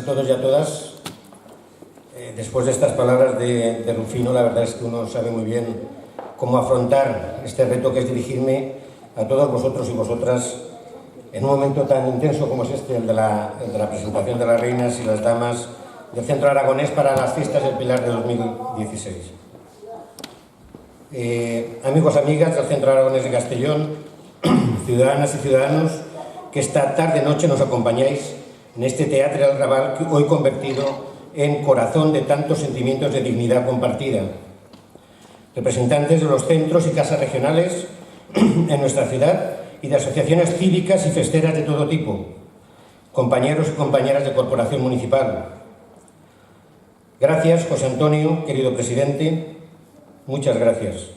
todos y a todas. Después de estas palabras de Rufino, la verdad es que uno sabe muy bien cómo afrontar este reto que es dirigirme a todos vosotros y vosotras en un momento tan intenso como es el de la presentación de las reinas y las damas del Centro Aragonés para las Fiestas del Pilar de 2016. Amigos, amigas del Centro Aragonés de Castellón, ciudadanas y ciudadanos que esta tarde-noche nos acompañáis en este Teatre del Raval, hoy convertido en corazón de tantos sentimientos de dignidad compartida. Representantes de los centros y casas regionales en nuestra ciudad y de asociaciones cívicas y festeras de todo tipo, compañeros y compañeras de corporación municipal. Gracias, José Antonio, querido presidente, muchas gracias.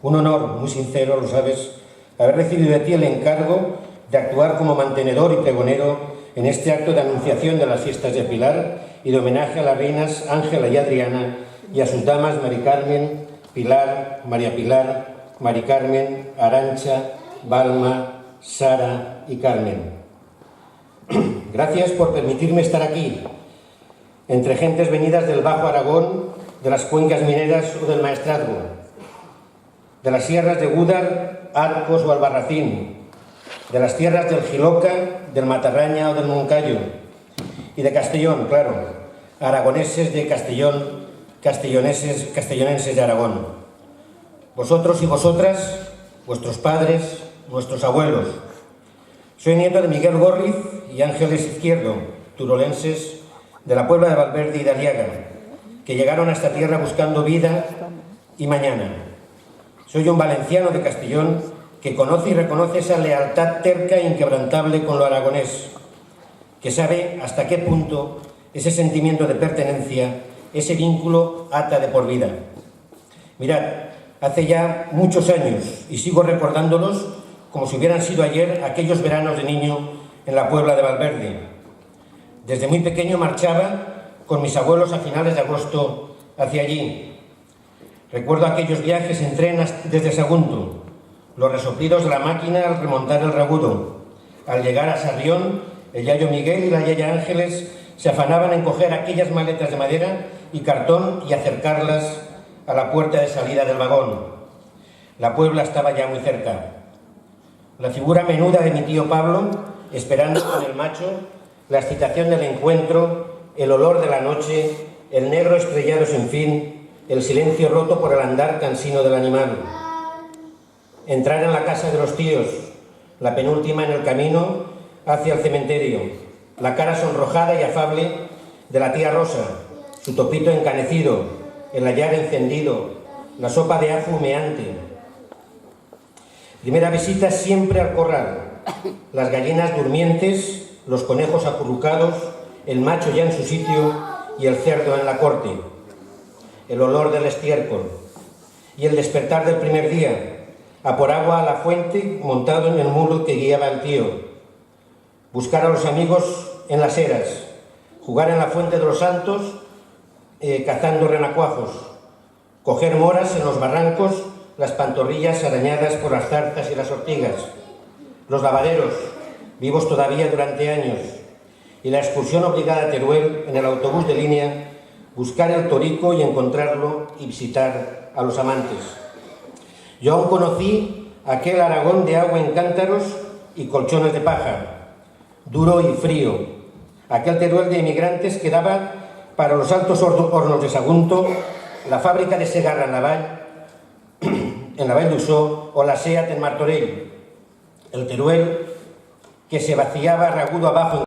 Un honor muy sincero, lo sabes, haber recibido de ti el encargo de actuar como mantenedor y pregonero en este acto de anunciación de las fiestas de Pilar y de homenaje a las reinas Ángela y Adriana y a sus damas Mari Carmen, Pilar, María Pilar, Mari Carmen, Arantxa, Balma, Sara y Carmen. Gracias por permitirme estar aquí, entre gentes venidas del Bajo Aragón, de las cuencas mineras o del Maestrazgo, de las sierras de Gúdar, Arcos o Albarracín, de las tierras del Jiloca, del Matarraña o del Moncayo, y de Castellón, claro, aragoneses de Castellón, castellonenses de Aragón. Vosotros y vosotras, vuestros padres, nuestros abuelos. Soy nieto de Miguel Gorriz y Ángeles Izquierdo, turolenses de la Puebla de Valverde y de Aliaga, que llegaron a esta tierra buscando vida y mañana. Soy un valenciano de Castellón que conoce y reconoce esa lealtad terca e inquebrantable con lo aragonés, que sabe hasta qué punto ese sentimiento de pertenencia, ese vínculo ata de por vida. Mirad, hace ya muchos años, y sigo recordándolos como si hubieran sido ayer, aquellos veranos de niño en la Puebla de Valverde. Desde muy pequeño marchaba con mis abuelos a finales de agosto hacia allí. Recuerdo aquellos viajes en tren desde Sagunto, los resoplidos de la máquina al remontar el Ragudo. Al llegar a Sarrión, el yayo Miguel y la yaya Ángeles se afanaban en coger aquellas maletas de madera y cartón y acercarlas a la puerta de salida del vagón. La Puebla estaba ya muy cerca. La figura menuda de mi tío Pablo, esperando con el macho, la excitación del encuentro, el olor de la noche, el negro estrellado sin fin, el silencio roto por el andar cansino del animal. Entrar en la casa de los tíos, la penúltima en el camino hacia el cementerio, la cara sonrojada y afable de la tía Rosa, su topito encanecido, el hayar encendido, la sopa de ajo humeante. Primera visita siempre al corral, las gallinas durmientes, los conejos acurrucados, el macho ya en su sitio y el cerdo en la corte, el olor del estiércol y el despertar del primer día, a por agua a la fuente montado en el mulo que guiaba el tío, buscar a los amigos en las eras, jugar en la fuente de los santos cazando renacuajos, coger moras en los barrancos, las pantorrillas arañadas por las zarzas y las ortigas, los lavaderos, vivos todavía durante años, y la excursión obligada a Teruel en el autobús de línea, buscar el torico y encontrarlo y visitar a los amantes. Yo aún conocí aquel Aragón de agua en cántaros y colchones de paja, duro y frío, aquel Teruel de inmigrantes que daba para los altos hornos de Sagunto, la fábrica de Segarra en la Vall d'Uixó o la SEAT en Martorell, el Teruel que se vaciaba Ragudo abajo